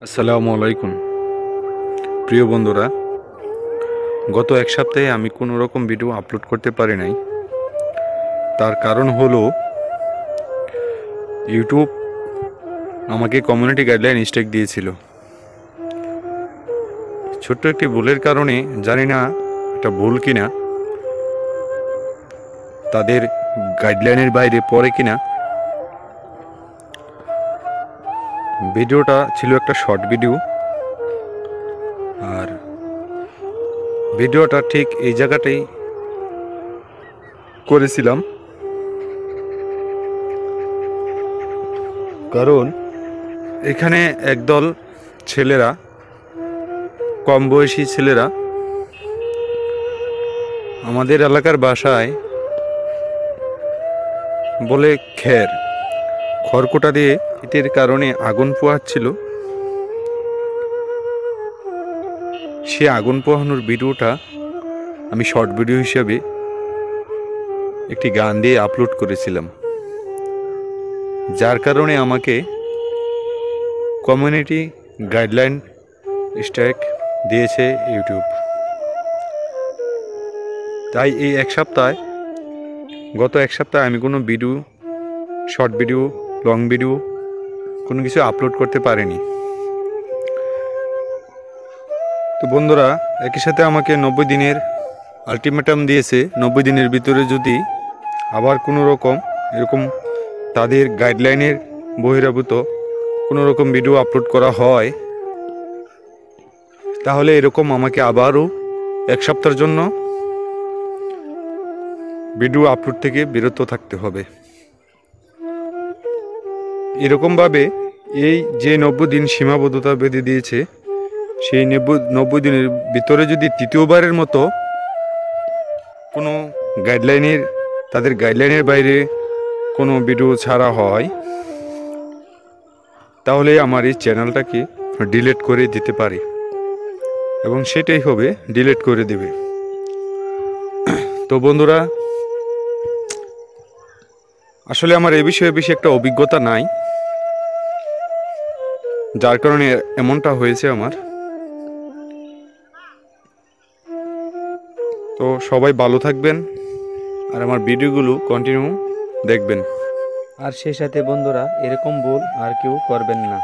আসসালামু আলাইকুম প্রিয় বন্ধুরা। গত এক সপ্তাহে আমি কোনো রকম ভিডিও আপলোড করতে পারি নাই। তার কারণ হলো ইউটিউব আমাকে কমিউনিটি গাইডলাইন স্ট্রাইক দিয়েছিল। ছোট্ট একটি ভুলের কারণে, জানি না এটা ভুল কিনা, তাদের গাইডলাইনের বাইরে পড়ে কিনা, ভিডিওটা ছিল একটা শর্ট ভিডিও। আর ভিডিওটা ঠিক এই জায়গাটাই করেছিলাম, কারণ এখানে একদল ছেলেরা, কম বয়সী ছেলেরা আমাদের এলাকার বাসায় বলে খড়কুটা দিয়ে এটির কারণে আগুন পোহাচ্ছিল। সে আগুন পোহানোর ভিডিওটা আমি শর্ট ভিডিও হিসেবে একটি গান দিয়ে আপলোড করেছিলাম, যার কারণে আমাকে কমিউনিটি গাইডলাইন স্ট্রাইক দিয়েছে ইউটিউব। তাই এই গত এক সপ্তাহে আমি কোনো video, short video, long video কোনো কিছু আপলোড করতে পারিনি। তো বন্ধুরা, একই সাথে আমাকে 90 দিনের আলটিমেটাম দিয়েছে। 90 দিনের ভিতরে যদি আবার কোনো রকম এরকম তাদের গাইডলাইনের বহিরাভূত কোনো রকম ভিডিও আপলোড করা হয়, তাহলে এরকম আমাকে আবারও এক সপ্তাহের জন্য ভিডিও আপলোড থেকে বিরত থাকতে হবে। এরকমভাবে এই যে 90 দিন সীমাবদ্ধতা বেঁধে দিয়েছে, সেই 90 দিনের ভিতরে যদি তৃতীয়বারের মতো কোনো তাদের গাইডলাইনের বাইরে কোনো ভিডিও ছাড়া হয়, তাহলে আমার এই চ্যানেলটাকে ডিলিট করে দিতে পারে, এবং সেটাই হবে, ডিলিট করে দেবে। তো বন্ধুরা, আসলে আমার এই বিষয়ে বেশি একটা অভিজ্ঞতা নাই, যার কারণে এমনটা হয়েছে আমার। তো সবাই ভালো থাকবেন আর আমার ভিডিওগুলো কন্টিনিউ দেখবেন। আর সেই সাথে বন্ধুরা, এরকম ভুল আর কেউ করবেন না।